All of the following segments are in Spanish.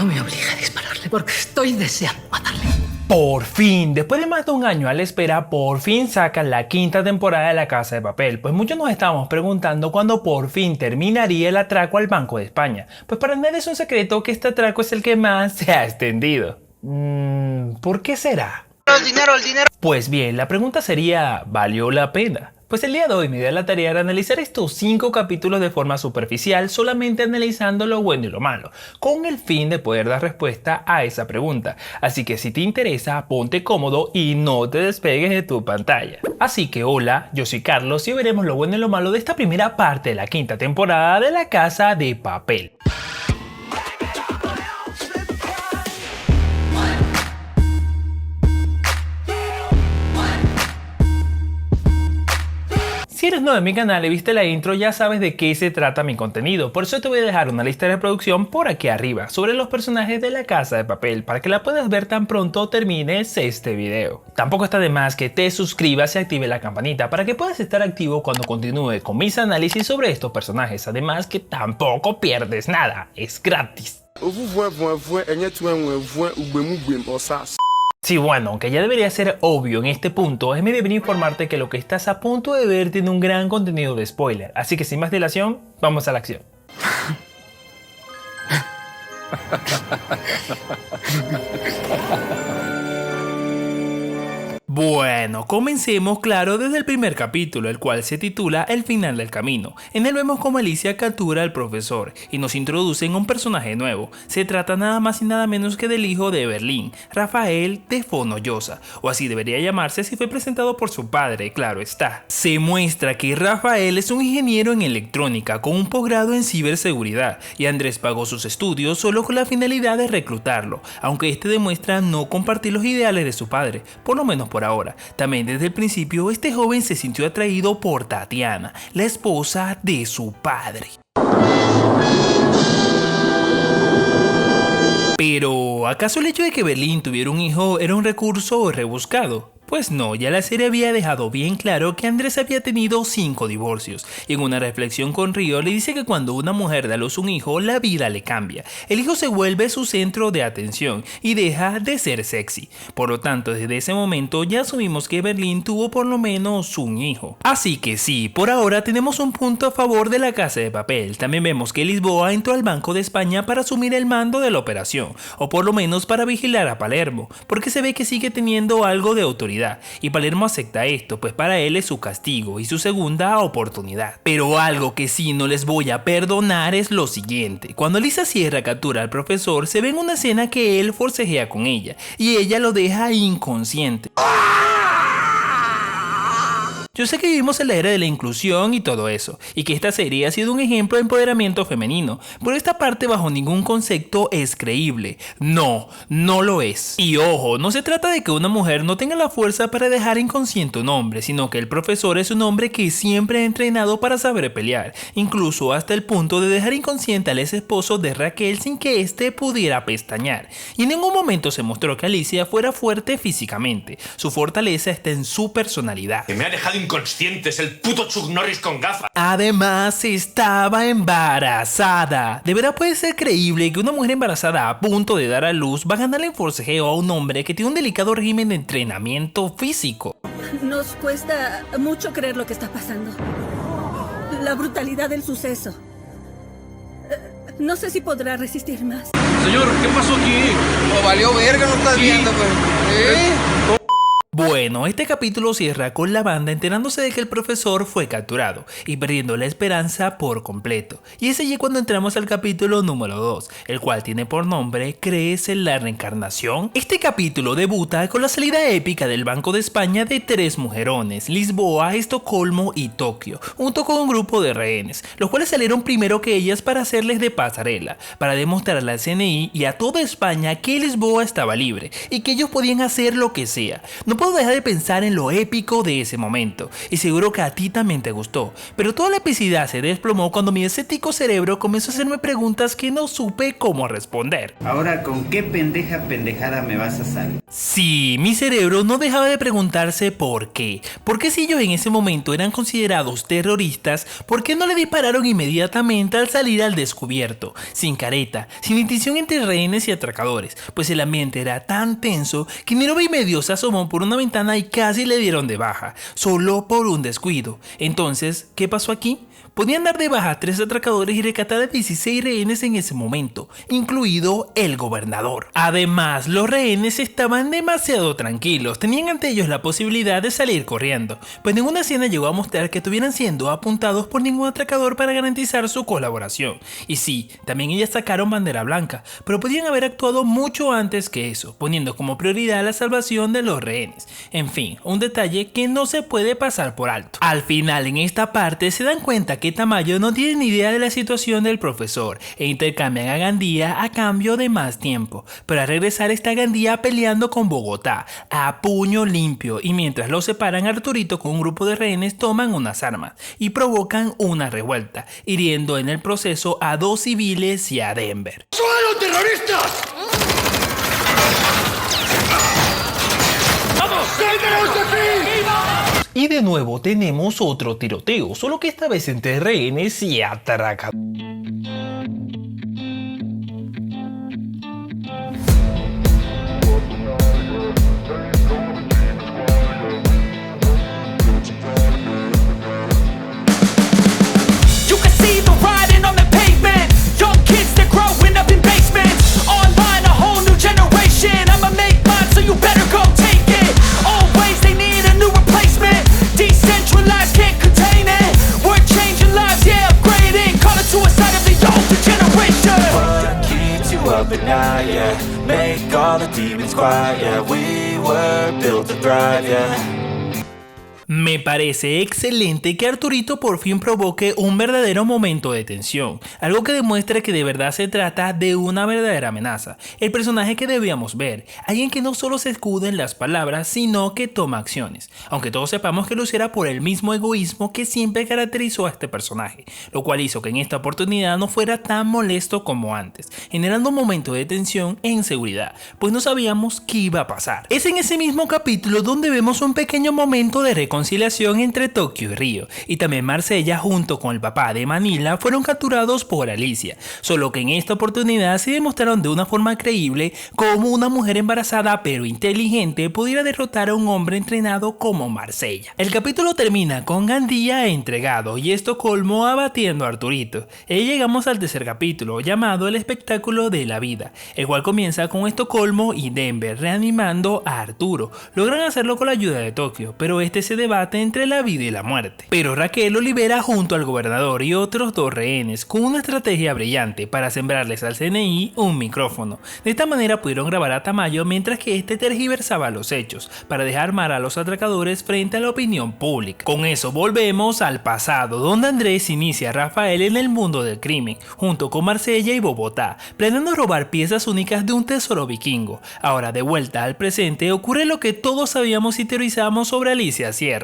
No me obligue a dispararle porque estoy deseando matarle. Por fin, después de más de un año a la espera, por fin sacan la quinta temporada de La Casa de Papel. Pues muchos nos estábamos preguntando cuándo por fin terminaría el atraco al Banco de España. Pues para nadie es un secreto que este atraco es el que más se ha extendido. ¿Por qué será? El dinero. Pues bien, la pregunta sería, ¿valió la pena? Pues el día de hoy me di a la tarea de analizar estos 5 capítulos de forma superficial, solamente analizando lo bueno y lo malo, con el fin de poder dar respuesta a esa pregunta. Así que si te interesa, ponte cómodo y no te despegues de tu pantalla. Así que hola, yo soy Carlos y hoy veremos lo bueno y lo malo de esta primera parte de la quinta temporada de La Casa de Papel. Si eres nuevo en mi canal y viste la intro, ya sabes de qué se trata mi contenido. Por eso te voy a dejar una lista de reproducción por aquí arriba sobre los personajes de La Casa de Papel para que la puedas ver tan pronto termines este video. Tampoco está de más que te suscribas y active la campanita para que puedas estar activo cuando continúe con mis análisis sobre estos personajes. Además que tampoco pierdes nada, es gratis. Sí, bueno, aunque ya debería ser obvio en este punto, es mi deber informarte que lo que estás a punto de ver tiene un gran contenido de spoiler, así que sin más dilación, vamos a la acción. Bueno, comencemos claro desde el primer capítulo, el cual se titula El final del camino. En él vemos como Alicia captura al profesor y nos introducen a un personaje nuevo. Se trata nada más y nada menos que del hijo de Berlín, Rafael de Fonollosa, o así debería llamarse si fue presentado por su padre, claro está. Se muestra que Rafael es un ingeniero en electrónica con un posgrado en ciberseguridad y Andrés pagó sus estudios solo con la finalidad de reclutarlo, aunque este demuestra no compartir los ideales de su padre, por lo menos por ahora. También desde el principio este joven se sintió atraído por Tatiana, la esposa de su padre. Pero, ¿acaso el hecho de que Berlín tuviera un hijo era un recurso rebuscado? Pues no, ya la serie había dejado bien claro que Andrés había tenido 5 divorcios, y en una reflexión con Río le dice que cuando una mujer da a luz un hijo, la vida le cambia. El hijo se vuelve su centro de atención y deja de ser sexy. Por lo tanto, desde ese momento ya asumimos que Berlín tuvo por lo menos un hijo. Así que sí, por ahora tenemos un punto a favor de La Casa de Papel. También vemos que Lisboa entró al Banco de España para asumir el mando de la operación, o por lo menos para vigilar a Palermo, porque se ve que sigue teniendo algo de autoridad. Y Palermo acepta esto, pues para él es su castigo y su segunda oportunidad. Pero algo que sí no les voy a perdonar es lo siguiente. Cuando Lisa Sierra captura al profesor, se ve en una escena que él forcejea con ella y ella lo deja inconsciente. Yo sé que vivimos en la era de la inclusión y todo eso, y que esta serie ha sido un ejemplo de empoderamiento femenino, pero esta parte bajo ningún concepto es creíble. No, no lo es. Y ojo, no se trata de que una mujer no tenga la fuerza para dejar inconsciente a un hombre, sino que el profesor es un hombre que siempre ha entrenado para saber pelear, incluso hasta el punto de dejar inconsciente al ex esposo de Raquel sin que éste pudiera pestañear. Y en ningún momento se mostró que Alicia fuera fuerte físicamente. Su fortaleza está en su personalidad. Que me ha dejado inconsciente, es el puto Chuck Norris con gafas. Además, estaba embarazada. ¿De verdad puede ser creíble que una mujer embarazada a punto de dar a luz va a ganarle en forcejeo a un hombre que tiene un delicado régimen de entrenamiento físico? Nos cuesta mucho creer lo que está pasando. La brutalidad del suceso. No sé si podrá resistir más. Señor, ¿qué pasó aquí? Lo valió verga, no estás viendo, pues. Bueno, este capítulo cierra con la banda enterándose de que el profesor fue capturado y perdiendo la esperanza por completo. Y es allí cuando entramos al capítulo número 2, el cual tiene por nombre ¿Crees en la reencarnación? Este capítulo debuta con la salida épica del Banco de España de 3 mujerones, Lisboa, Estocolmo y Tokio, junto con un grupo de rehenes, los cuales salieron primero que ellas para hacerles de pasarela, para demostrarle al CNI y a toda España que Lisboa estaba libre y que ellos podían hacer lo que sea. No puedo puedo dejar de pensar en lo épico de ese momento, y seguro que a ti también te gustó, pero toda la epicidad se desplomó cuando mi escéptico cerebro comenzó a hacerme preguntas que no supe cómo responder. Ahora, ¿con qué pendejada me vas a salir? Sí, mi cerebro no dejaba de preguntarse por qué. ¿Por qué si ellos en ese momento eran considerados terroristas, por qué no le dispararon inmediatamente al salir al descubierto? Sin careta, sin distinción entre rehenes y atracadores, pues el ambiente era tan tenso que Nairobi medio se asomó por una ventana y casi le dieron de baja, solo por un descuido. Entonces, ¿qué pasó aquí? Podían dar de baja a 3 atracadores y rescatar a 16 rehenes en ese momento, incluido el gobernador. Además, los rehenes estaban demasiado tranquilos, tenían ante ellos la posibilidad de salir corriendo, pues ninguna escena llegó a mostrar que estuvieran siendo apuntados por ningún atracador para garantizar su colaboración. Y sí, también ellas sacaron bandera blanca, pero podían haber actuado mucho antes que eso, poniendo como prioridad la salvación de los rehenes. En fin, un detalle que no se puede pasar por alto. Al final, en esta parte se dan cuenta que Tamayo no tiene ni idea de la situación del profesor e intercambian a Gandía a cambio de más tiempo, pero al regresar está Gandía peleando con Bogotá a puño limpio, y mientras lo separan, Arturito con un grupo de rehenes toman unas armas y provocan una revuelta, hiriendo en el proceso a 2 civiles y a Denver. ¡Suelo, terroristas! ¡Vamos! ¡Sáquenos de aquí! Y de nuevo tenemos otro tiroteo, solo que esta vez entre rehenes y atracadores. But now, yeah, make all the demons quiet, yeah, we were built to thrive, yeah. Me parece excelente que Arturito por fin provoque un verdadero momento de tensión, algo que demuestra que de verdad se trata de una verdadera amenaza, el personaje que debíamos ver, alguien que no solo se escuda en las palabras, sino que toma acciones, aunque todos sepamos que lo hiciera por el mismo egoísmo que siempre caracterizó a este personaje, lo cual hizo que en esta oportunidad no fuera tan molesto como antes, generando un momento de tensión e inseguridad, pues no sabíamos qué iba a pasar. Es en ese mismo capítulo donde vemos un pequeño momento de reconciliación entre Tokio y Río, y también Marsella junto con el papá de Manila fueron capturados por Alicia, solo que en esta oportunidad se demostraron de una forma creíble cómo una mujer embarazada pero inteligente pudiera derrotar a un hombre entrenado como Marsella. El capítulo termina con Gandía entregado y Estocolmo abatiendo a Arturito, y llegamos al tercer capítulo llamado El espectáculo de la vida, el cual comienza con Estocolmo y Denver reanimando a Arturo. Logran hacerlo con la ayuda de Tokio, pero este se debate entre la vida y la muerte. Pero Raquel lo libera junto al gobernador y otros 2 rehenes con una estrategia brillante para sembrarles al CNI un micrófono. De esta manera pudieron grabar a Tamayo mientras que este tergiversaba los hechos para dejar mal a los atracadores frente a la opinión pública. Con eso volvemos al pasado, donde Andrés inicia a Rafael en el mundo del crimen, junto con Marsella y Bogotá, planeando robar piezas únicas de un tesoro vikingo. Ahora de vuelta al presente ocurre lo que todos sabíamos y teorizamos sobre Alicia Sierra.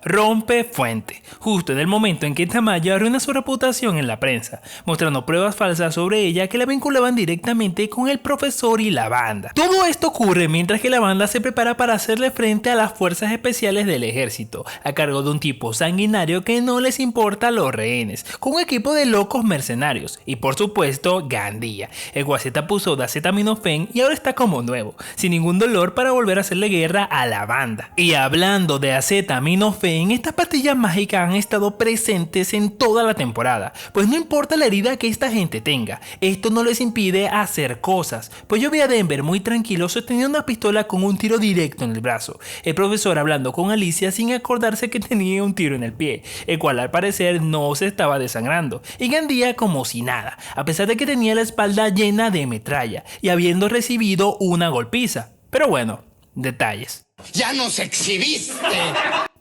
Rompe fuente, justo en el momento en que Tamayo arruina su reputación en la prensa, mostrando pruebas falsas sobre ella que la vinculaban directamente con el profesor y la banda. Todo esto ocurre mientras que la banda se prepara para hacerle frente a las fuerzas especiales del ejército, a cargo de un tipo sanguinario que no les importa a los rehenes, con un equipo de locos mercenarios, y por supuesto Gandía, el cual se abusó de acetaminofén y ahora está como nuevo, sin ningún dolor para volver a hacerle guerra a la banda. Y hablando de acetaminofén, estas pastillas mágicas han estado presentes en toda la temporada, pues no importa la herida que esta gente tenga, esto no les impide hacer cosas, pues yo vi a Denver muy tranquilo sosteniendo una pistola con un tiro directo en el brazo, el profesor hablando con Alicia sin acordarse que tenía un tiro en el pie, el cual al parecer no se estaba desangrando, y Gandía como si nada, a pesar de que tenía la espalda llena de metralla y habiendo recibido una golpiza, pero bueno, detalles. ¡Ya nos exhibiste!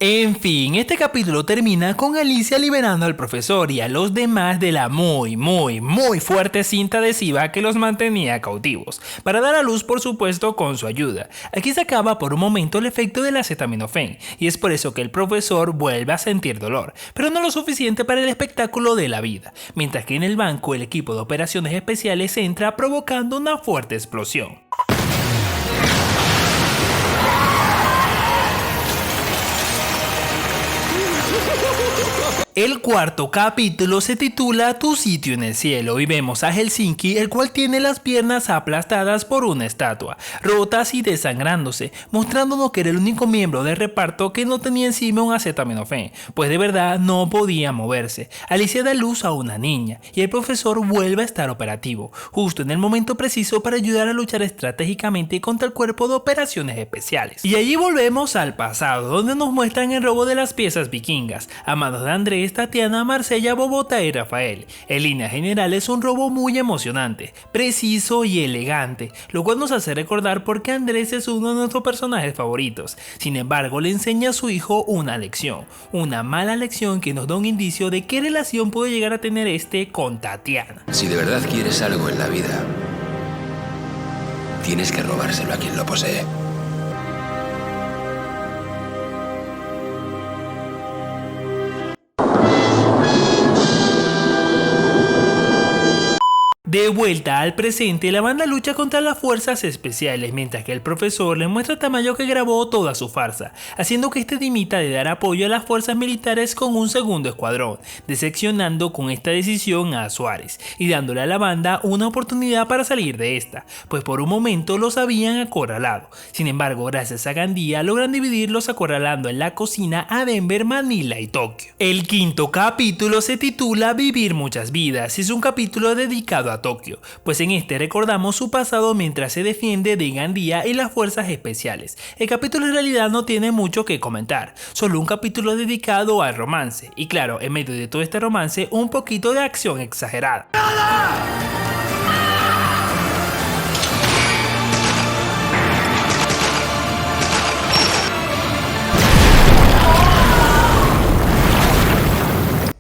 En fin, este capítulo termina con Alicia liberando al profesor y a los demás de la muy fuerte cinta adhesiva que los mantenía cautivos, para dar a luz por supuesto con su ayuda. Aquí se acaba por un momento el efecto del acetaminofén y es por eso que el profesor vuelve a sentir dolor, pero no lo suficiente para el espectáculo de la vida, mientras que en el banco el equipo de operaciones especiales entra provocando una fuerte explosión. El cuarto capítulo se titula Tu sitio en el cielo y vemos a Helsinki, el cual tiene las piernas aplastadas por una estatua, rotas y desangrándose, mostrándonos que era el único miembro del reparto que no tenía encima un acetaminofén, pues de verdad no podía moverse. Alicia da luz a una niña y el profesor vuelve a estar operativo, justo en el momento preciso para ayudar a luchar estratégicamente contra el cuerpo de operaciones especiales. Y allí volvemos al pasado, donde nos muestran el robo de las piezas vikingas, a manos de Andrés, Tatiana, Marsella, Bobota y Rafael. En líneas generales es un robo muy emocionante, preciso y elegante, lo cual nos hace recordar por qué Andrés es uno de nuestros personajes favoritos. Sin embargo, le enseña a su hijo una lección, una mala lección que nos da un indicio de qué relación puede llegar a tener este con Tatiana. Si de verdad quieres algo en la vida, tienes que robárselo a quien lo posee. De vuelta al presente, la banda lucha contra las fuerzas especiales, mientras que el profesor le muestra a Tamayo que grabó toda su farsa, haciendo que este dimita de dar apoyo a las fuerzas militares con un segundo escuadrón, decepcionando con esta decisión a Suárez y dándole a la banda una oportunidad para salir de esta, pues por un momento los habían acorralado. Sin embargo, gracias a Gandía logran dividirlos acorralando en la cocina a Denver, Manila y Tokio. El quinto capítulo se titula Vivir muchas vidas y es un capítulo dedicado a Tokio, pues en este recordamos su pasado mientras se defiende de Gandía y las fuerzas especiales. El capítulo en realidad no tiene mucho que comentar, solo un capítulo dedicado al romance, y claro, en medio de todo este romance, un poquito de acción exagerada.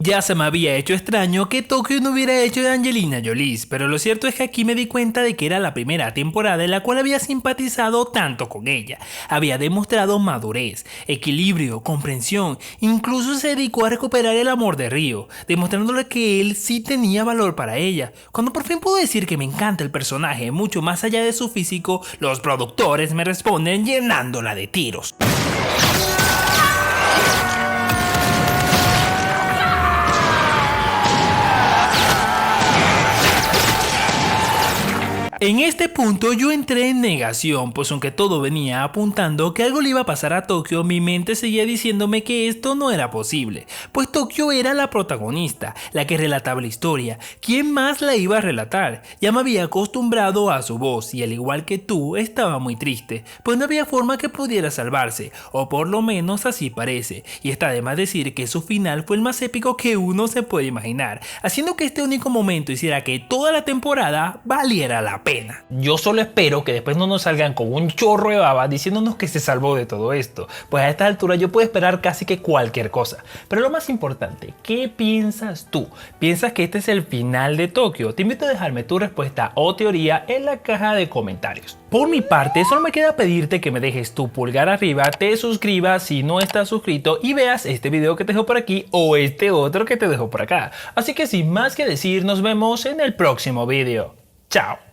Ya se me había hecho extraño que Tokio no hubiera hecho de Angelina Jolie, pero lo cierto es que aquí me di cuenta de que era la primera temporada en la cual había simpatizado tanto con ella. Había demostrado madurez, equilibrio, comprensión, incluso se dedicó a recuperar el amor de Ryo, demostrándole que él sí tenía valor para ella. Cuando por fin puedo decir que me encanta el personaje, mucho más allá de su físico, los productores me responden llenándola de tiros. En este punto yo entré en negación, pues aunque todo venía apuntando que algo le iba a pasar a Tokio, mi mente seguía diciéndome que esto no era posible, pues Tokio era la protagonista, la que relataba la historia. ¿Quién más la iba a relatar? Ya me había acostumbrado a su voz y al igual que tú estaba muy triste, pues no había forma que pudiera salvarse, o por lo menos así parece, y está de más decir que su final fue el más épico que uno se puede imaginar, haciendo que este único momento hiciera que toda la temporada valiera la pena. Yo solo espero que después no nos salgan con un chorro de baba diciéndonos que se salvó de todo esto, pues a esta altura yo puedo esperar casi que cualquier cosa. Pero lo más importante, ¿qué piensas tú? ¿Piensas que este es el final de Tokio? Te invito a dejarme tu respuesta o teoría en la caja de comentarios. Por mi parte, solo me queda pedirte que me dejes tu pulgar arriba, te suscribas si no estás suscrito y veas este video que te dejo por aquí o este otro que te dejo por acá. Así que sin más que decir, nos vemos en el próximo video. Chao.